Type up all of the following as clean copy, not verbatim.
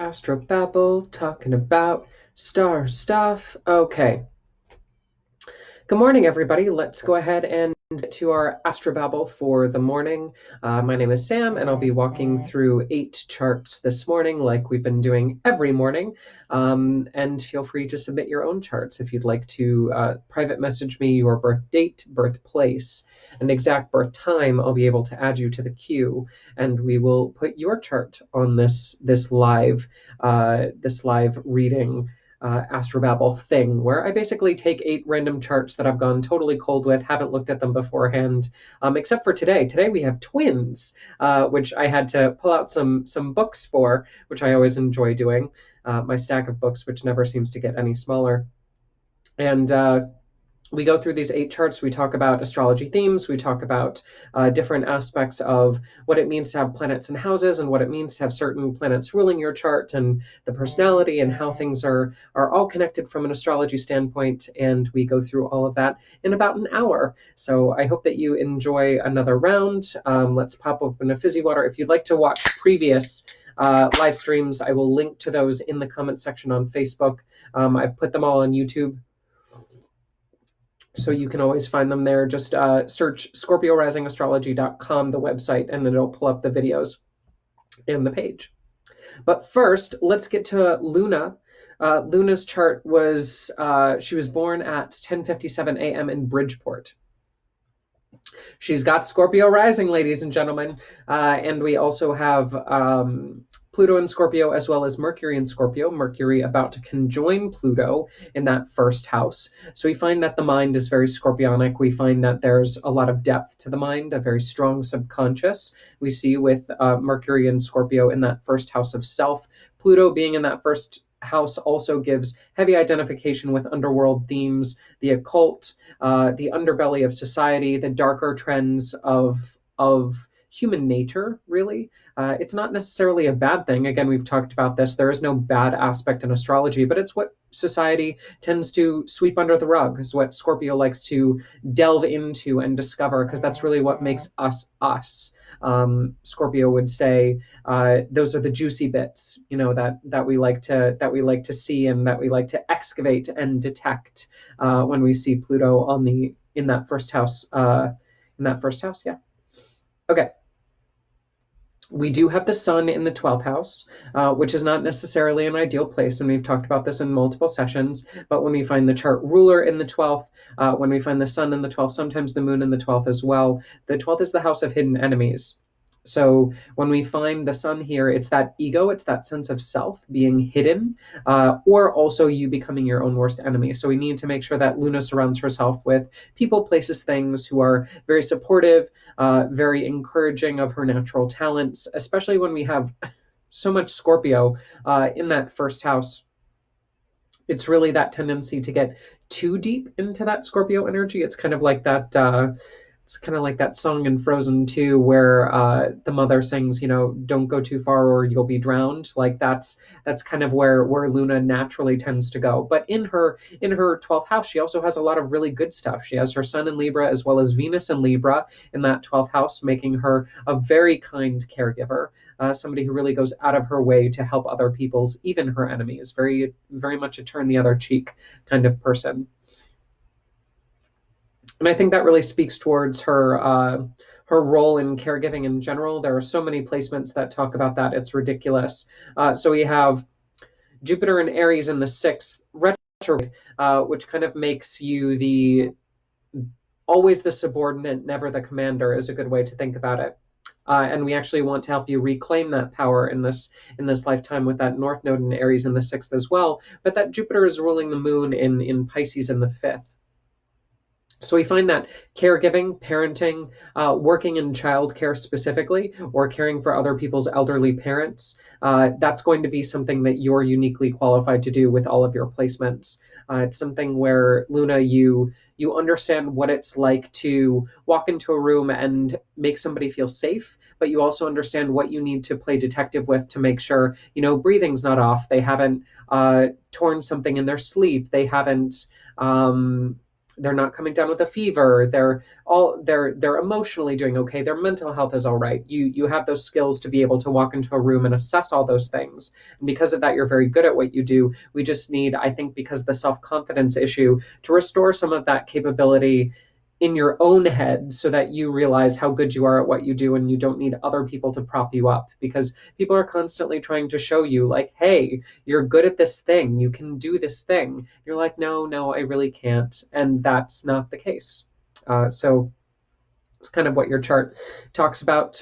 Astro-Babble, talking about star stuff. Okay. Good morning, everybody. Let's go ahead and get to our Astro-Babble for the morning. My name is Sam, and I'll be walking through 8 charts this morning, like we've been doing every morning. And feel free to submit your own charts if you'd like to private message me your birth date, birthplace, and exact birth time. I'll be able to add you to the queue, and we will put your chart on this live reading Astro-Babble thing, where I basically take 8 random charts that I've gone totally cold with, haven't looked at them beforehand, except for today. Today we have twins, which I had to pull out some books for, which I always enjoy doing. My stack of books, which never seems to get any smaller. And we go through these 8 charts. We talk about astrology themes. We talk about different aspects of what it means to have planets and houses, and what it means to have certain planets ruling your chart, and the personality, and how things are all connected from an astrology standpoint. And we go through all of that in about an hour. So I hope that you enjoy another round. Let's pop open a fizzy water. If you'd like to watch previous live streams, I will link to those in the comment section on Facebook. I've put them all on YouTube, so you can always find them there. Just search ScorpioRisingAstrology.com, the website, and it'll pull up the videos and the page. But first, let's get to Luna. Luna's chart was, she was born at 10:57 a.m. in Bridgeport. She's got Scorpio rising, ladies and gentlemen. And we also have Pluto in Scorpio, as well as Mercury in Scorpio. Mercury about to conjoin Pluto in that first house. So we find that the mind is very scorpionic. We find that there's a lot of depth to the mind, a very strong subconscious. We see with Mercury in Scorpio in that first house of self. Pluto being in that first house also gives heavy identification with underworld themes, the occult, the underbelly of society, the darker trends of human nature, really. It's not necessarily a bad thing. Again, we've talked about this. There is no bad aspect in astrology, but it's what society tends to sweep under the rug. It's what Scorpio likes to delve into and discover, because that's really what makes us us. Scorpio would say those are the juicy bits, that we like to see, and that we like to excavate and detect when we see Pluto in that first house. Yeah. Okay. We do have the sun in the 12th house, which is not necessarily an ideal place, and we've talked about this in multiple sessions. But when we find the chart ruler in the 12th, when we find the sun in the 12th, sometimes the moon in the 12th as well, the 12th is the house of hidden enemies. So when we find the sun here, it's that ego, it's that sense of self being hidden, or also you becoming your own worst enemy. So we need to make sure that Luna surrounds herself with people, places, things who are very supportive, very encouraging of her natural talents, especially when we have so much Scorpio in that first house. It's really that tendency to get too deep into that Scorpio energy. It's kind of like that song in Frozen 2 where the mother sings, don't go too far or you'll be drowned. Like that's kind of where Luna naturally tends to go. But in her 12th house, she also has a lot of really good stuff. She has her sun in Libra as well as Venus in Libra in that 12th house, making her a very kind caregiver, somebody who really goes out of her way to help other people's, even her enemies. Very, very much a turn the other cheek kind of person. And I think that really speaks towards her role in caregiving in general. There are so many placements that talk about that. It's ridiculous. So we have Jupiter and Aries in the 6th retrograde, which kind of makes you always the subordinate, never the commander, is a good way to think about it. And we actually want to help you reclaim that power in this lifetime with that North Node in Aries in the 6th as well. But that Jupiter is ruling the moon in Pisces in the 5th. So we find that caregiving, parenting, working in childcare specifically, or caring for other people's elderly parents, that's going to be something that you're uniquely qualified to do with all of your placements. It's something where, Luna, you understand what it's like to walk into a room and make somebody feel safe, but you also understand what you need to play detective with to make sure, breathing's not off. They haven't torn something in their sleep. They haven't they're not coming down with a fever. They're emotionally doing okay. Their mental health is all right. You have those skills to be able to walk into a room and assess all those things. And because of that, you're very good at what you do. We just need, I think, because the self-confidence issue, to restore some of that capability in your own head so that you realize how good you are at what you do and you don't need other people to prop you up, because people are constantly trying to show you like, hey, you're good at this thing, you can do this thing. You're like, no, I really can't. And that's not the case. So it's kind of what your chart talks about.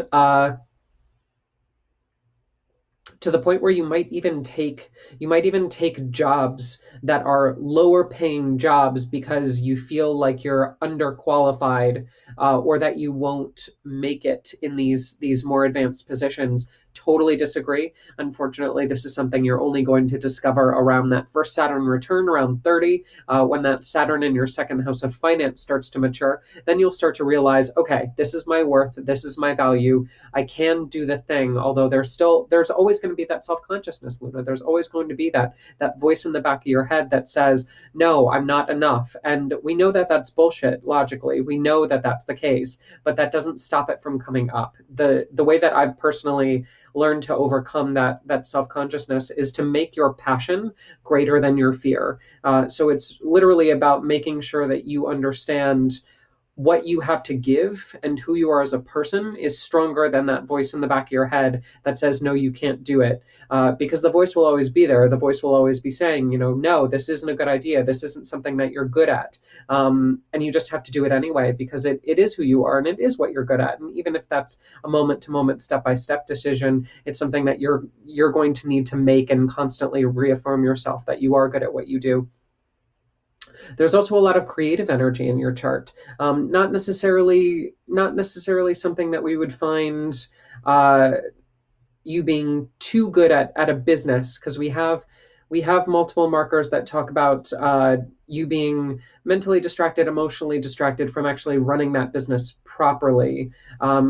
To the point where you might even take jobs that are lower paying jobs because you feel like you're underqualified, or that you won't make it in these more advanced positions. Totally disagree. Unfortunately, this is something you're only going to discover around that first Saturn return around 30, when that Saturn in your second house of finance starts to mature. Then you'll start to realize, okay, this is my worth, this is my value, I can do the thing. Although there's always going to be that self-consciousness, Luna. There's always going to be that voice in the back of your head that says, no, I'm not enough. And we know that that's bullshit logically. We know that that's the case, but that doesn't stop it from coming up. The way that I've personally learned to overcome that self-consciousness is to make your passion greater than your fear. So it's literally about making sure that you understand what you have to give and who you are as a person is stronger than that voice in the back of your head that says, no, you can't do it. Because the voice will always be there. The voice will always be saying, no, this isn't a good idea. This isn't something that you're good at. And you just have to do it anyway, because it is who you are and it is what you're good at. And even if that's a moment to moment, step by step decision, it's something that you're going to need to make and constantly reaffirm yourself that you are good at what you do. There's also a lot of creative energy in your chart. Not necessarily something that we would find you being too good at a business, because we have multiple markers that talk about you being mentally distracted, emotionally distracted from actually running that business properly.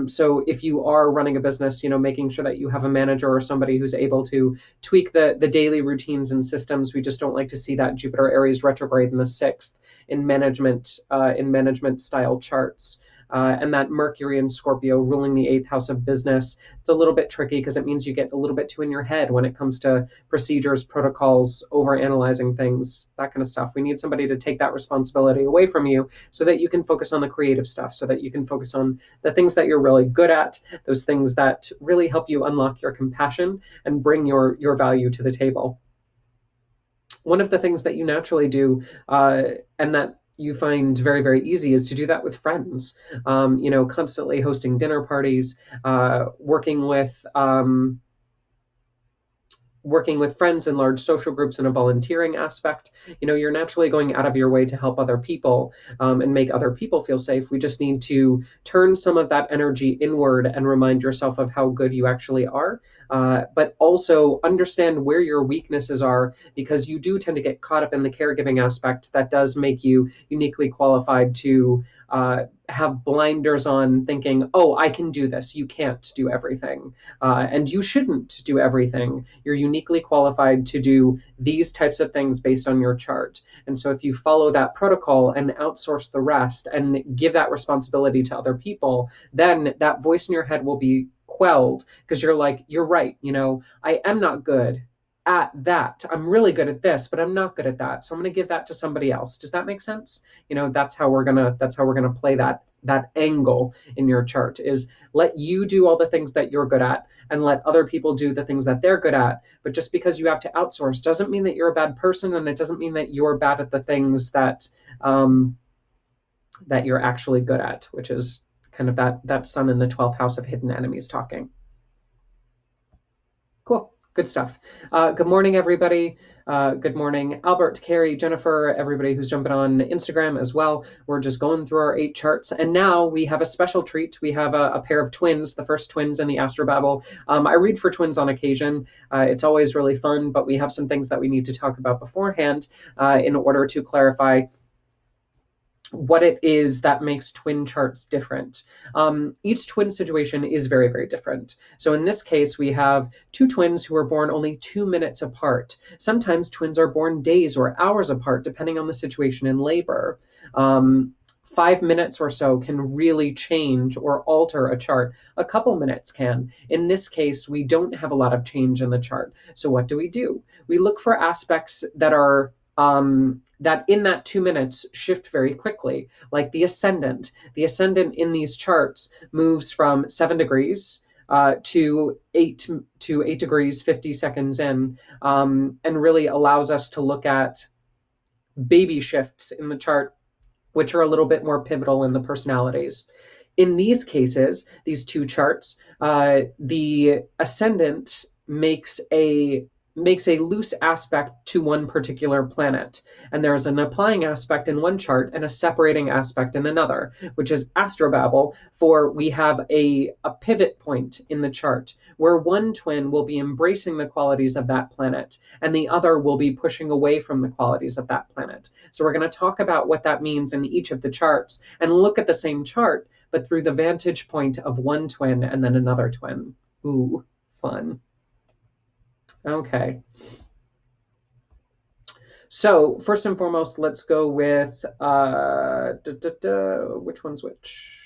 So if you are running a business, making sure that you have a manager or somebody who's able to tweak the daily routines and systems. We just don't like to see that Jupiter Aries retrograde in the 6th in management style charts. And that Mercury in Scorpio ruling the 8th house of business. It's a little bit tricky because it means you get a little bit too in your head when it comes to procedures, protocols, over analyzing things, that kind of stuff. We need somebody to take that responsibility away from you so that you can focus on the creative stuff, so that you can focus on the things that you're really good at, those things that really help you unlock your compassion and bring your value to the table. One of the things that you naturally do, and that you find very, very easy, is to do that with friends. Constantly hosting dinner parties, working with friends in large social groups in a volunteering aspect. You're naturally going out of your way to help other people, and make other people feel safe. We just need to turn some of that energy inward and remind yourself of how good you actually are, but also understand where your weaknesses are, because you do tend to get caught up in the caregiving aspect that does make you uniquely qualified to have blinders on, thinking, oh, I can do this. You can't do everything. And you shouldn't do everything. You're uniquely qualified to do these types of things based on your chart. And so if you follow that protocol and outsource the rest and give that responsibility to other people, then that voice in your head will be quelled, because you're like, you're right. I am not good at that. I'm really good at this, but I'm not good at that. So I'm going to give that to somebody else. Does that make sense? That's how we're gonna play that angle in your chart, is let you do all the things that you're good at and let other people do the things that they're good at. But just because you have to outsource doesn't mean that you're a bad person, and it doesn't mean that you're bad at the things that that you're actually good at, which is kind of that sun in the 12th house of hidden enemies talking. Cool. Good stuff. Good morning, everybody. Good morning, Albert, Carrie, Jennifer, everybody who's jumping on Instagram as well. We're just going through our 8 charts, and now we have a special treat. We have a pair of twins, the first twins in the Astro-Babble. I read for twins on occasion. It's always really fun, but we have some things that we need to talk about beforehand in order to clarify what it is that makes twin charts different. Each twin situation is very, very different. So in this case, we have two twins who are born only 2 minutes apart. Sometimes twins are born days or hours apart, depending on the situation in labor. 5 minutes or so can really change or alter a chart. A couple minutes can. In this case, we don't have a lot of change in the chart. So what do? We look for aspects that are that in that 2 minutes shift very quickly, like the ascendant. The ascendant in these charts moves from 7 degrees to 8 degrees 50 seconds in, and really allows us to look at baby shifts in the chart, which are a little bit more pivotal in the personalities. In these cases, these two charts, the ascendant makes a loose aspect to one particular planet, and there's an applying aspect in one chart and a separating aspect in another, which is Astro-Babble, for we have a pivot point in the chart where one twin will be embracing the qualities of that planet and the other will be pushing away from the qualities of that planet. So we're going to talk about what that means in each of the charts and look at the same chart, but through the vantage point of one twin and then another twin. Ooh, fun. Okay. So first and foremost, let's go with which one's which.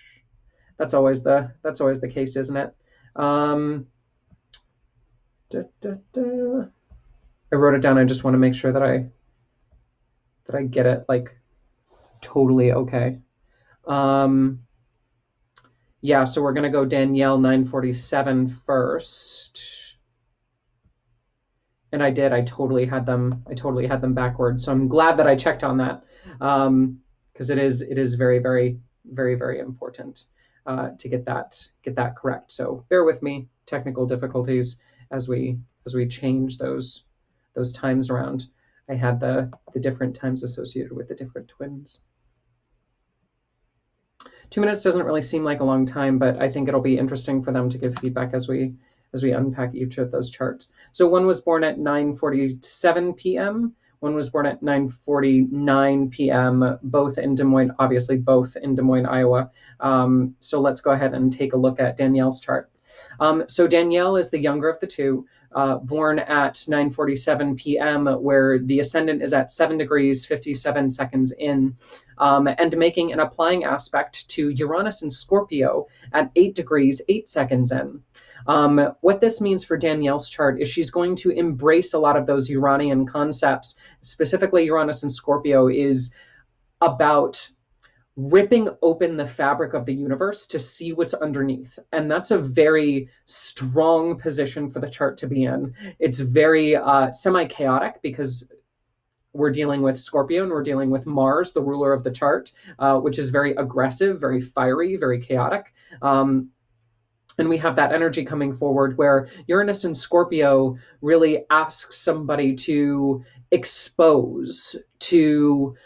That's always the case, isn't it? I wrote it down. I just want to make sure that I get it like totally okay. Yeah, so we're gonna go Danielle 947 first. And I did. I totally had them backwards. So I'm glad that I checked on that, because it is very, very, very, very important to get that correct. So bear with me, technical difficulties as we change those times around. I had the different times associated with the different twins. 2 minutes doesn't really seem like a long time, but I think it'll be interesting for them to give feedback as we unpack each of those charts. So one was born at 9:47 p.m. One was born at 9:49 p.m., both in Des Moines, obviously both in Des Moines, Iowa. So let's go ahead and take a look at Danielle's chart. So Danielle is the younger of the two, born at 9:47 p.m., where the ascendant is at 7 degrees 57 seconds in, and making an applying aspect to Uranus and Scorpio at 8 degrees 8 seconds in. What this means for Danielle's chart is she's going to embrace a lot of those Uranian concepts. Specifically, Uranus and Scorpio is about ripping open the fabric of the universe to see what's underneath. And that's a very strong position for the chart to be in. It's very semi-chaotic because we're dealing with Scorpio and we're dealing with Mars, the ruler of the chart, which is very aggressive, very fiery, very chaotic. And we have that energy coming forward where Uranus and Scorpio really asks somebody to expose, to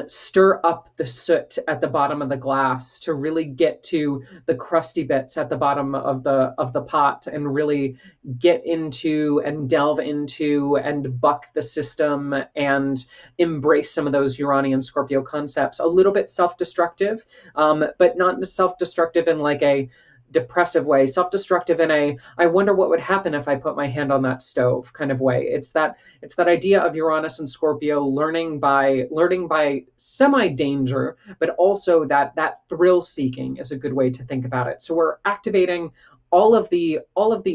stir up the soot at the bottom of the glass, to really get to the crusty bits at the bottom of the pot and really get into and delve into and buck the system and embrace some of those Uranian Scorpio concepts. A little bit self-destructive, but not self-destructive in like a depressive way, self-destructive in a I wonder what would happen if I put my hand on that stove kind of way. It's that idea of Uranus and Scorpio learning by semi-danger, but also that thrill seeking is a good way to think about it. So we're activating all of the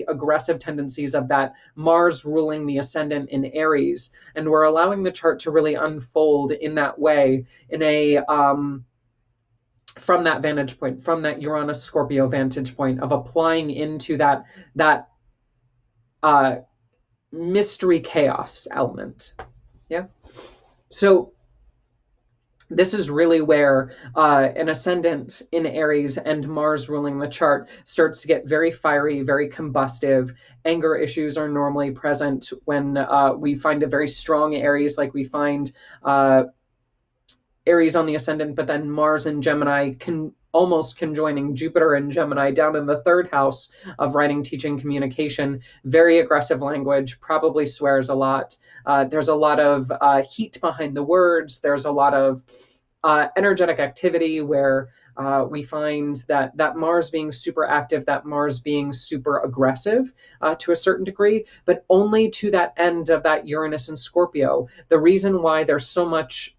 aggressive tendencies of that Mars ruling the ascendant in Aries, and we're allowing the chart to really unfold in that way, in a from that vantage point, from that Uranus Scorpio vantage point of applying into that mystery chaos element. Yeah. So this is really where an ascendant in Aries and Mars ruling the chart starts to get very fiery, very combustive. Anger issues are normally present when we find a very strong Aries, like we find Aries on the ascendant, but then Mars and Gemini almost conjoining Jupiter and Gemini down in the third house of writing, teaching, communication. Very aggressive language, probably swears a lot. There's a lot of heat behind the words. There's a lot of energetic activity where we find that Mars being super active, that Mars being super aggressive to a certain degree, but only to that end of that Uranus and Scorpio. The reason why there's so much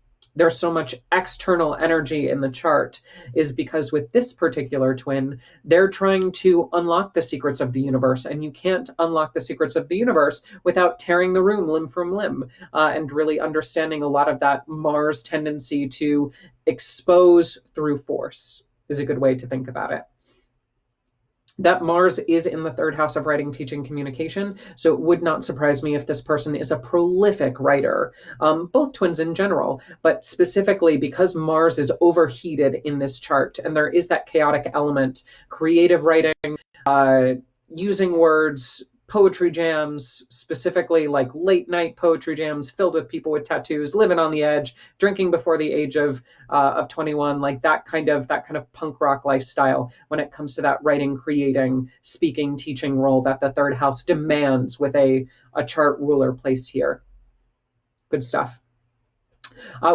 external energy in the chart is because with this particular twin, they're trying to unlock the secrets of the universe, and you can't unlock the secrets of the universe without tearing the room limb from limb, and really understanding a lot of that Mars tendency to expose through force is a good way to think about it. That Mars is in the third house of writing, teaching, communication. So it would not surprise me if this person is a prolific writer, both twins in general, but specifically because Mars is overheated in this chart and there is that chaotic element, creative writing, using words, poetry jams, specifically like late night poetry jams filled with people with tattoos, living on the edge, drinking before the age of 21, like that kind of punk rock lifestyle when it comes to that writing, creating, speaking, teaching role that the third house demands with a chart ruler placed here. Good stuff.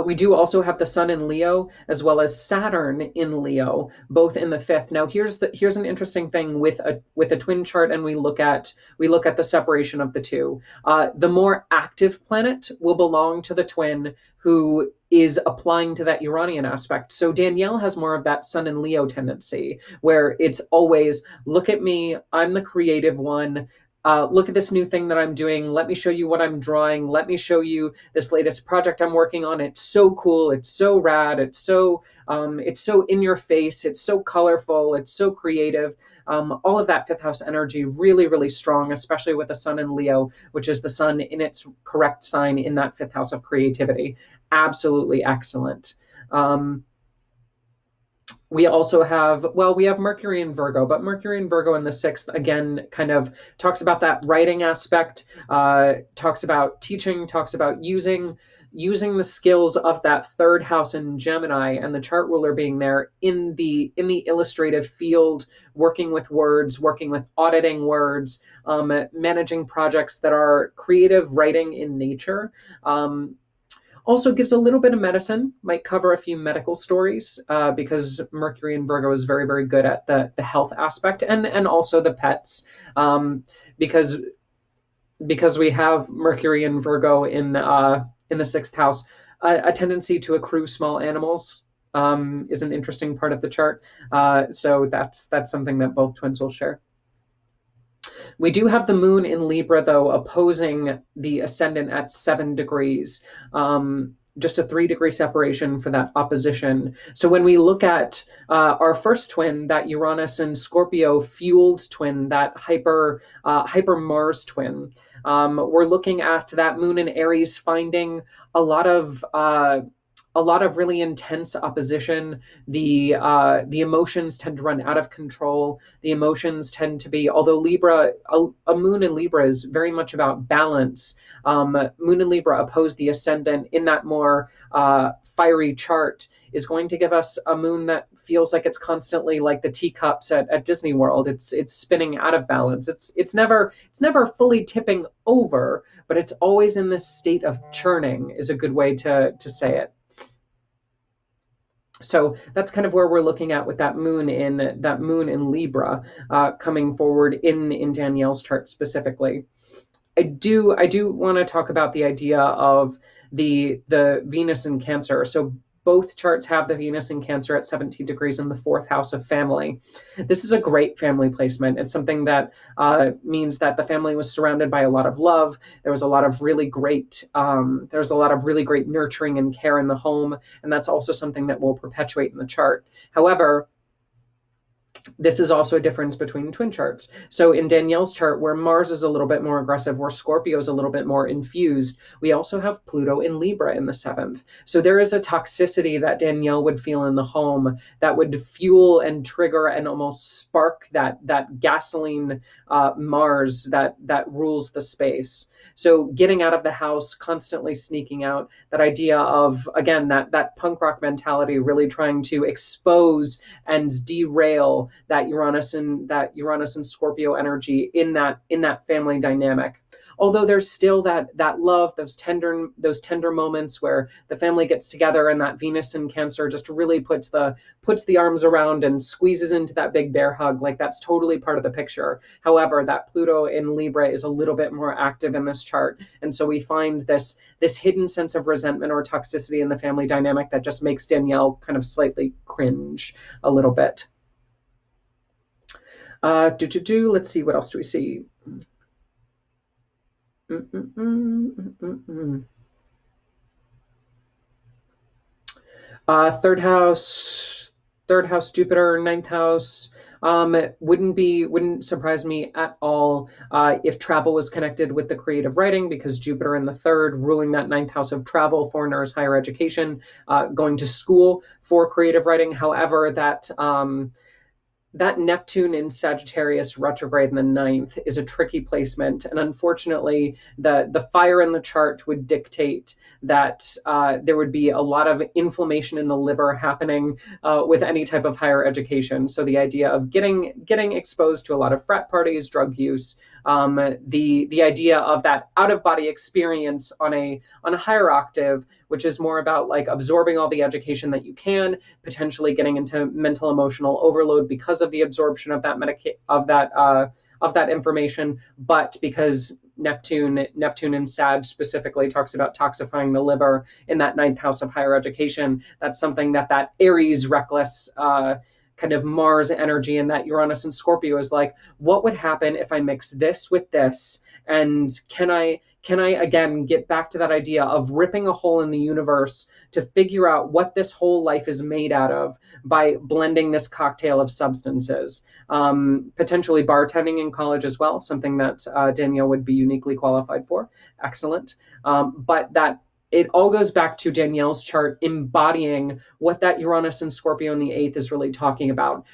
We do also have the Sun in Leo as well as Saturn in Leo, both in the fifth. Now, here's an interesting thing with a twin chart, and we look at the separation of the two. The more active planet will belong to the twin who is applying to that Uranian aspect. So Danielle has more of that Sun in Leo tendency, where it's always, look at me, I'm the creative one. Look at this new thing that I'm doing. Let me show you what I'm drawing. Let me show you this latest project I'm working on. It's so cool. It's so rad. It's so in your face. It's so colorful. It's so creative. All of that fifth house energy really, really strong, especially with the Sun in Leo, which is the sun in its correct sign in that fifth house of creativity. Absolutely excellent. We also have, we have Mercury in Virgo, but Mercury in Virgo in the sixth, again, kind of talks about that writing aspect, talks about teaching, talks about using the skills of that third house in Gemini and the chart ruler being there in the illustrative field, working with words, working with auditing words, managing projects that are creative writing in nature. Also gives a little bit of medicine, might cover a few medical stories, because Mercury in Virgo is very, very good at the health aspect and also the pets, because we have Mercury in Virgo in the sixth house. A tendency to accrue small animals is an interesting part of the chart. So that's something that both twins will share. We do have the moon in Libra, though, opposing the ascendant at 7 degrees, just a 3-degree separation for that opposition. So when we look at our first twin, that Uranus and Scorpio fueled twin, that hyper Mars twin, we're looking at that moon in Aries finding a lot of really intense opposition. The emotions tend to run out of control. The emotions tend to be, although Libra, a moon in Libra is very much about balance. Moon in Libra opposed the ascendant in that more fiery chart is going to give us a moon that feels like it's constantly like the teacups at Disney World. It's spinning out of balance. It's never fully tipping over, but it's always in this state of churning is a good way to say it. So that's kind of where we're looking at with that moon in Libra coming forward in Danielle's chart specifically. I do want to talk about the idea of the Venus in Cancer. So both charts have the Venus in Cancer at 17 degrees in the fourth house of family. This is a great family placement. It's something that means that the family was surrounded by a lot of love. There was a lot of really great nurturing and care in the home, and that's also something that will perpetuate in the chart. However, this is also a difference between twin charts. So in Danielle's chart, where Mars is a little bit more aggressive, where Scorpio is a little bit more infused, we also have Pluto in Libra in the seventh. So there is a toxicity that Danielle would feel in the home that would fuel and trigger and almost spark that gasoline Mars that rules the space. So getting out of the house, constantly sneaking out, that idea of, again, that punk rock mentality, really trying to expose and derail that Uranus and Scorpio energy in that family dynamic. although there's still that love, those tender moments where the family gets together, and that Venus in Cancer just really puts the arms around and squeezes into that big bear hug. Like, that's totally part of the picture. However, that Pluto in Libra is a little bit more active in this chart, and so we find this hidden sense of resentment or toxicity in the family dynamic that just makes Danielle kind of slightly cringe a little bit. Let's see, what else do we see? Third house, Jupiter, ninth house. Wouldn't surprise me at all if travel was connected with the creative writing, because Jupiter in the third, ruling that ninth house of travel, foreigners, higher education, going to school for creative writing. However, that Neptune in Sagittarius retrograde in the ninth is a tricky placement. And unfortunately, the fire in the chart would dictate that there would be a lot of inflammation in the liver happening with any type of higher education. So the idea of getting exposed to a lot of frat parties, drug use, the idea of that out of body experience on a higher octave, which is more about like absorbing all the education that you can, potentially getting into mental emotional overload because of the absorption of that information, but because Neptune in Sag specifically talks about toxifying the liver in that ninth house of higher education. That's something that Aries reckless kind of Mars energy, and that Uranus and Scorpio is like, what would happen if I mix this with this? And can I again get back to that idea of ripping a hole in the universe to figure out what this whole life is made out of by blending this cocktail of substances? Potentially bartending in college as well, something that Danielle would be uniquely qualified for. Excellent. But that it all goes back to Danielle's chart embodying what that Uranus and Scorpio in the eighth is really talking about,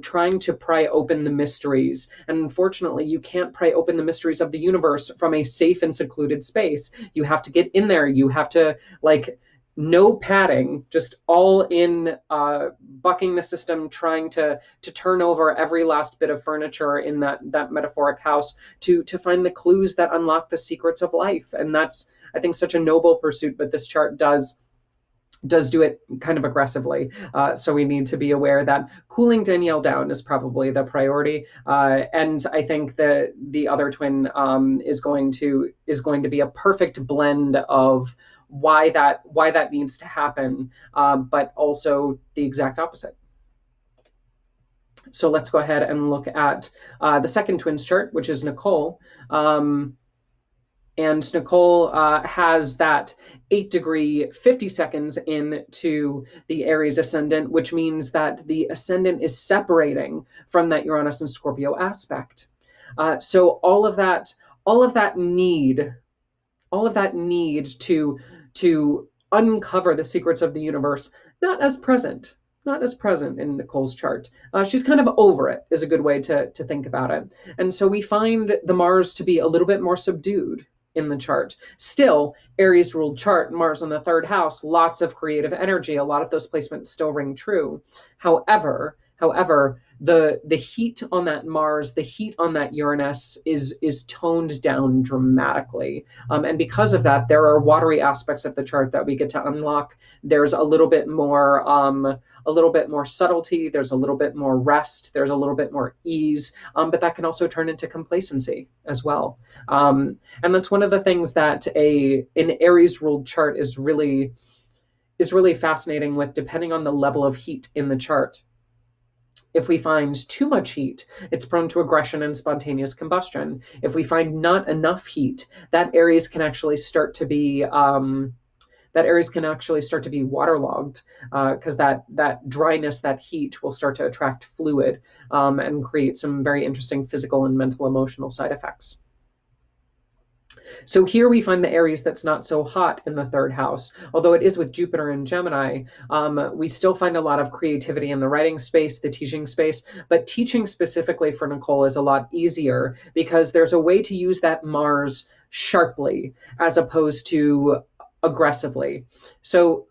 trying to pry open the mysteries. And unfortunately, you can't pry open the mysteries of the universe from a safe and secluded space. You have to get in there. You have to, like, no padding, just all in, bucking the system, trying to turn over every last bit of furniture in that metaphoric house to find the clues that unlock the secrets of life. And that's, I think, such a noble pursuit, but this chart does do it kind of aggressively. So we need to be aware that cooling Danielle down is probably the priority. And I think the other twin is going to be a perfect blend of why that needs to happen, but also the exact opposite. So let's go ahead and look at the second twins chart, which is Nicole. And Nicole has that 8 degree 50 seconds into the Aries ascendant, which means that the ascendant is separating from that Uranus and Scorpio aspect. So all of that need to uncover the secrets of the universe, not as present in Nicole's chart. She's kind of over it, is a good way to think about it. And so we find the Mars to be a little bit more subdued in the chart. Still, Aries ruled chart, Mars in the third house, lots of creative energy. A lot of those placements still ring true. However, the heat on that Mars, the heat on that Uranus is toned down dramatically. And because of that, there are watery aspects of the chart that we get to unlock. There's a little bit more subtlety. There's a little bit more rest. There's a little bit more ease. But that can also turn into complacency as well. And that's one of the things that an Aries ruled chart is really fascinating with, depending on the level of heat in the chart. If we find too much heat, it's prone to aggression and spontaneous combustion. If we find not enough heat, that Aries can actually start to be waterlogged, because that dryness, that heat will start to attract fluid and create some very interesting physical and mental emotional side effects. So here we find the Aries that's not so hot in the third house. Although it is with Jupiter and Gemini, we still find a lot of creativity in the writing space, the teaching space, but teaching specifically for Nicole is a lot easier because there's a way to use that Mars sharply as opposed to aggressively. So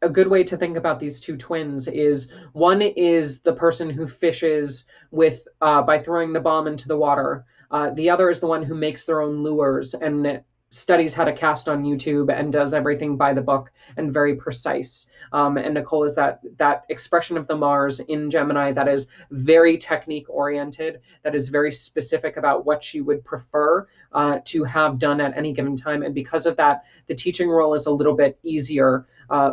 a good way to think about these two twins is, one is the person who fishes with by throwing the bomb into the water, The other is the one who makes their own lures and studies how to cast on YouTube and does everything by the book and very precise. And Nicole is that expression of the Mars in Gemini that is very technique oriented, that is very specific about what she would prefer to have done at any given time. And because of that, the teaching role is a little bit easier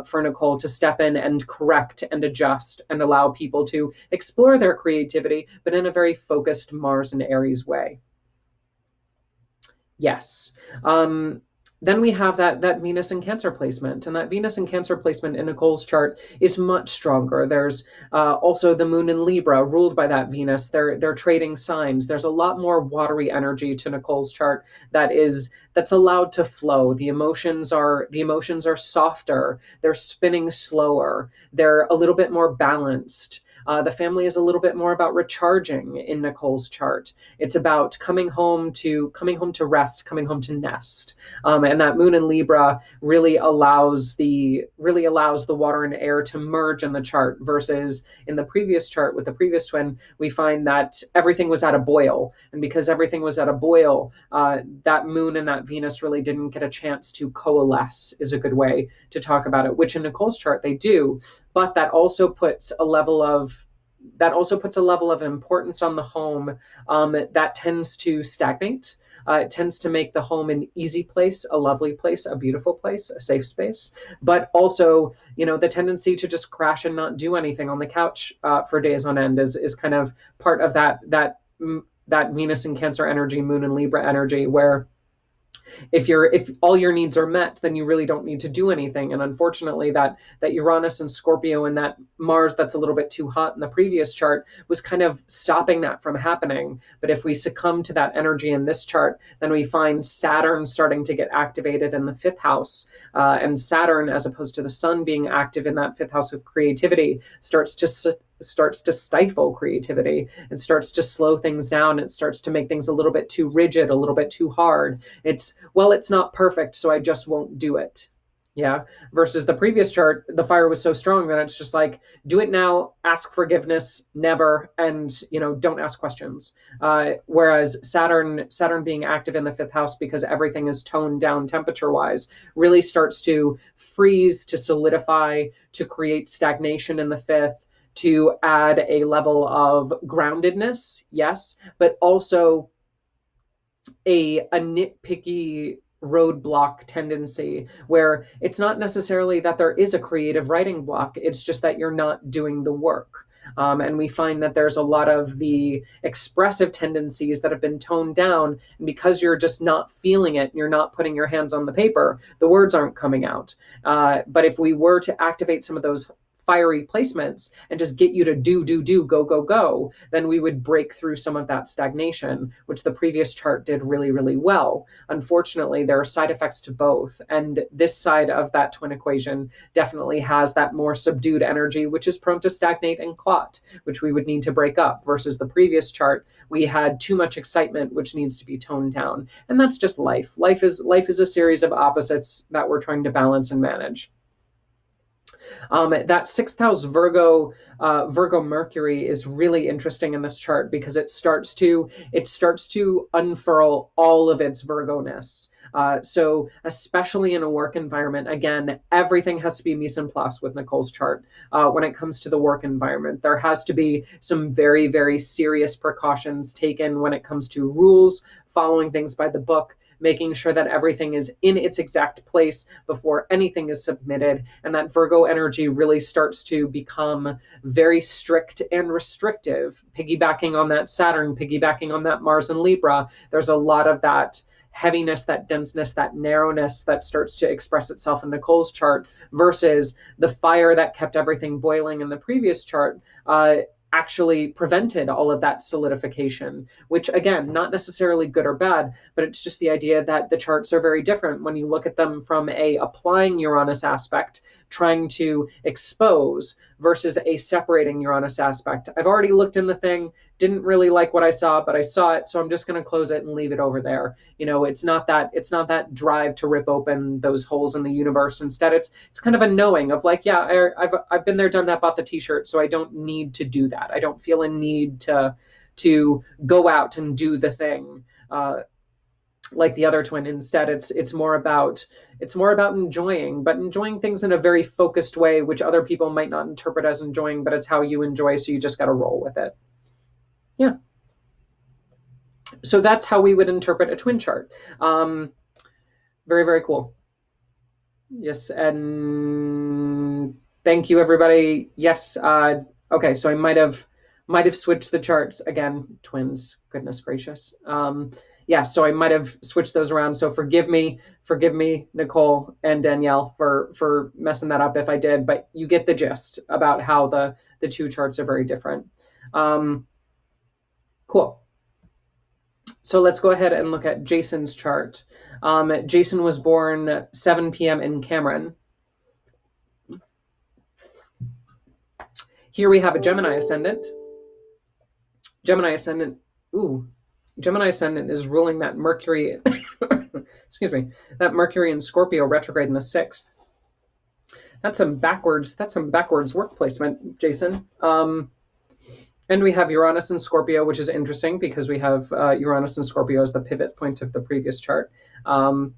for Nicole to step in and correct and adjust and allow people to explore their creativity, but in a very focused Mars and Aries way. Yes. Then we have that Venus in Cancer placement, and that Venus in Cancer placement in Nicole's chart is much stronger. There's also the Moon in Libra, ruled by that Venus. They're trading signs. There's a lot more watery energy to Nicole's chart that's allowed to flow. The emotions are softer. They're spinning slower. They're a little bit more balanced. The family is a little bit more about recharging in Nicole's chart. It's about coming home to rest, coming home to nest. And that Moon in Libra really allows the water and air to merge in the chart, versus in the previous chart with the previous twin, we find that everything was at a boil. And because everything was at a boil, that Moon and that Venus really didn't get a chance to coalesce, is a good way to talk about it, which in Nicole's chart they do. But that also puts a level of importance on the home that tends to stagnate. It tends to make the home an easy place, a lovely place, a beautiful place, a safe space, but also, the tendency to just crash and not do anything on the couch for days on end is kind of part of that Venus in Cancer energy, Moon in Libra energy, where if all your needs are met, then you really don't need to do anything. And unfortunately, that Uranus and Scorpio and that Mars that's a little bit too hot in the previous chart was kind of stopping that from happening. But if we succumb to that energy in this chart, then we find Saturn starting to get activated in the fifth house. And Saturn, as opposed to the sun being active in that fifth house of creativity, starts to stifle creativity and starts to slow things down. It starts to make things a little bit too rigid, a little bit too hard. It's not perfect, so I just won't do it. Yeah. Versus the previous chart, the fire was so strong that it's just like, do it now, ask forgiveness, never, and don't ask questions. Whereas Saturn being active in the fifth house, because everything is toned down temperature-wise, really starts to freeze, to solidify, to create stagnation in the fifth, to add a level of groundedness, yes, but also a nitpicky roadblock tendency, where it's not necessarily that there is a creative writing block, it's just that you're not doing the work. And we find that there's a lot of the expressive tendencies that have been toned down, and because you're just not feeling it, you're not putting your hands on the paper, the words aren't coming out. But if we were to activate some of those fiery placements and just get you to do, go, go, go, then we would break through some of that stagnation, which the previous chart did really, really well. Unfortunately, there are side effects to both. And this side of that twin equation definitely has that more subdued energy, which is prone to stagnate and clot, which we would need to break up, versus the previous chart, we had too much excitement, which needs to be toned down. And that's just life. Life is a series of opposites that we're trying to balance and manage. That sixth house Virgo Mercury is really interesting in this chart, because it starts to unfurl all of its Virgo-ness. So especially in a work environment, again, everything has to be mise en place with Nicole's chart. When it comes to the work environment, there has to be some very, very serious precautions taken when it comes to rules, following things by the book, making sure that everything is in its exact place before anything is submitted. And that Virgo energy really starts to become very strict and restrictive, piggybacking on that Saturn, piggybacking on that Mars and Libra. There's a lot of that heaviness, that denseness, that narrowness that starts to express itself in Nicole's chart, versus the fire that kept everything boiling in the previous chart actually prevented all of that solidification, which again, not necessarily good or bad, but it's just the idea that the charts are very different when you look at them from a applying Uranus aspect, trying to expose, versus a separating Uranus aspect. I've already looked in the thing, didn't really like what I saw, but I saw it, so I'm just going to close it and leave it over there. It's not that drive to rip open those holes in the universe. Instead, it's kind of a knowing of like, yeah, I've been there, done that, bought the t-shirt, so I don't need to do that. I don't feel a need to go out and do the thing like the other twin. Instead, it's more about enjoying, but enjoying things in a very focused way, which other people might not interpret as enjoying, but it's how you enjoy, so you just got to roll with it. Yeah. So that's how we would interpret a twin chart. Very, very cool. Yes, and thank you, everybody. Yes. Okay, so I might have switched the charts again. Twins, goodness gracious. Yeah, so I might have switched those around. So forgive me, Nicole and Danielle, for messing that up if I did. But you get the gist about how the two charts are very different. Cool. So let's go ahead and look at Jason's chart. Jason was born 7 p.m. in Cameron. Here we have a Gemini ascendant. Gemini ascendant is ruling that Mercury, excuse me, that Mercury in Scorpio retrograde in the 6th. That's some backwards work placement, Jason. And we have Uranus in Scorpio, which is interesting because we have Uranus in Scorpio as the pivot point of the previous chart. And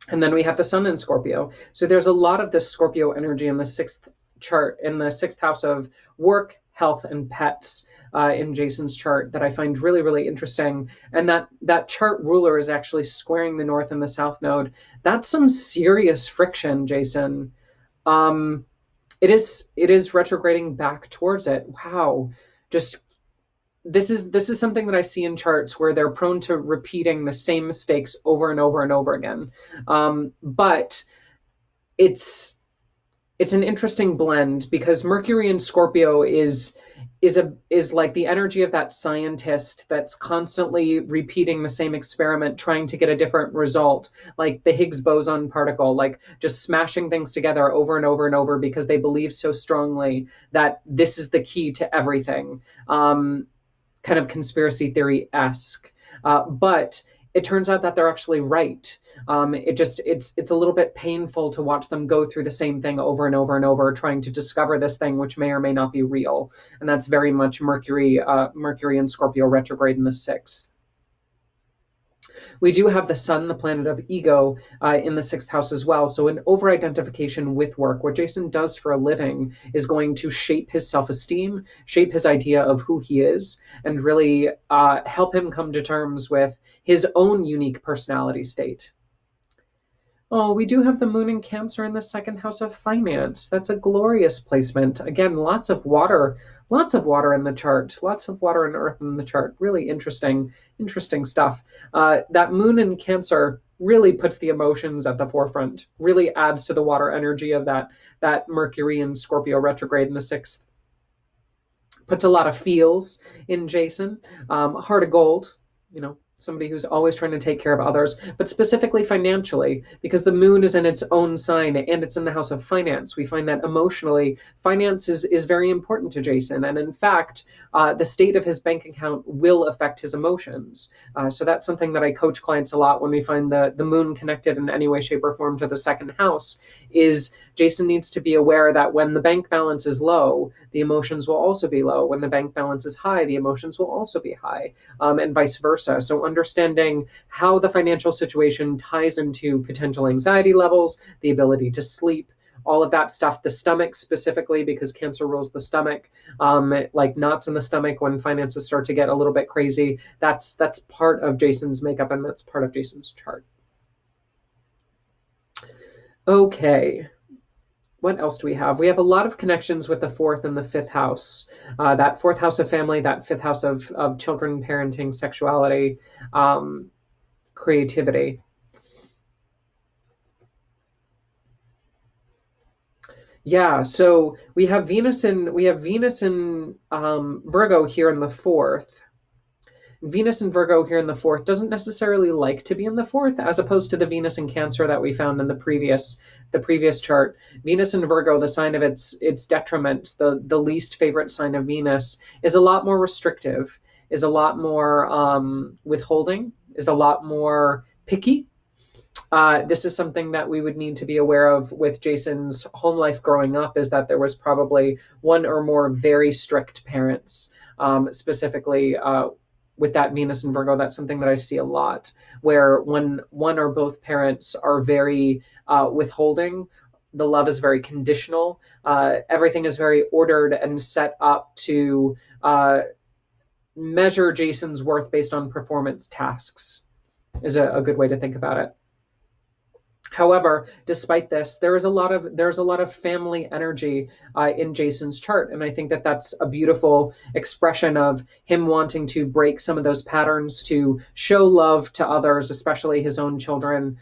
then we have the Sun in Scorpio. So there's a lot of this Scorpio energy in the 6th chart, in the 6th house of work, health, and pets in Jason's chart that I find really, really interesting. And that chart ruler is actually squaring the North and the South node. That's some serious friction, Jason. It is retrograding back towards it. Wow. Just this is something that I see in charts where they're prone to repeating the same mistakes over and over and over again. But it's an interesting blend because Mercury in Scorpio is like the energy of that scientist that's constantly repeating the same experiment, trying to get a different result, like the Higgs boson particle, like just smashing things together over and over and over because they believe so strongly that this is the key to everything. Kind of conspiracy theory-esque. But it turns out that they're actually right. It's a little bit painful to watch them go through the same thing over and over and over, trying to discover this thing which may or may not be real. And that's very much Mercury in Scorpio retrograde in the 6th. We do have the Sun, the planet of ego, in the 6th house as well. So an over-identification with work. What Jason does for a living is going to shape his self-esteem, shape his idea of who he is, and really help him come to terms with his own unique personality state. Oh, we do have the Moon in Cancer in the 2nd house of finance. That's a glorious placement. Again, lots of water in the chart, lots of water and earth in the chart. Really interesting stuff. That Moon in Cancer really puts the emotions at the forefront, really adds to the water energy of that Mercury in Scorpio retrograde in the 6th. Puts a lot of feels in Jason. Heart of gold, somebody who's always trying to take care of others, but specifically financially, because the Moon is in its own sign and it's in the house of finance. We find that emotionally, finance is very important to Jason. And in fact, the state of his bank account will affect his emotions. So that's something that I coach clients a lot when we find the Moon connected in any way, shape, or form to the 2nd house, is Jason needs to be aware that when the bank balance is low, the emotions will also be low. When the bank balance is high, the emotions will also be high, and vice versa. So understanding how the financial situation ties into potential anxiety levels, the ability to sleep, all of that stuff, the stomach specifically, because Cancer rules the stomach, like knots in the stomach when finances start to get a little bit crazy. That's part of Jason's makeup, and that's part of Jason's chart. Okay. What else do we have? We have a lot of connections with the 4th and the 5th house. That 4th house of family, that 5th house of children, parenting, sexuality, creativity. Yeah, so we have Venus in Virgo here in the 4th. Venus in Virgo here in the 4th doesn't necessarily like to be in the 4th, as opposed to the Venus in Cancer that we found in the previous chart. Venus in Virgo, the sign of its detriment, the least favorite sign of Venus, is a lot more restrictive, is a lot more withholding, is a lot more picky. This is something that we would need to be aware of with Jason's home life growing up, is that there was probably one or more very strict parents. specifically with that Venus and Virgo. That's something that I see a lot, where when one or both parents are very withholding, the love is very conditional. Everything is very ordered and set up to measure Jason's worth based on performance tasks, is a good way to think about it. However, despite this, there's a lot of family energy in Jason's chart, and I think that that's a beautiful expression of him wanting to break some of those patterns to show love to others, especially his own children.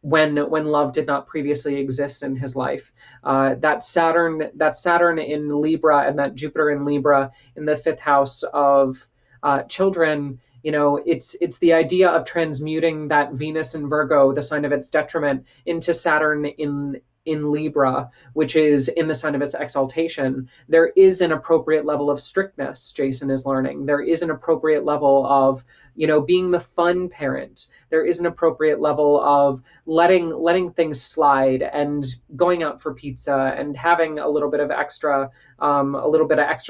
When love did not previously exist in his life, that Saturn in Libra and that Jupiter in Libra in the fifth house of children. It's the idea of transmuting that Venus in Virgo, the sign of its detriment, into Saturn in Libra, which is in the sign of its exaltation. There is an appropriate level of strictness, Jason is learning. There is an appropriate level of, being the fun parent. There is an appropriate level of letting things slide and going out for pizza and having a little bit of extra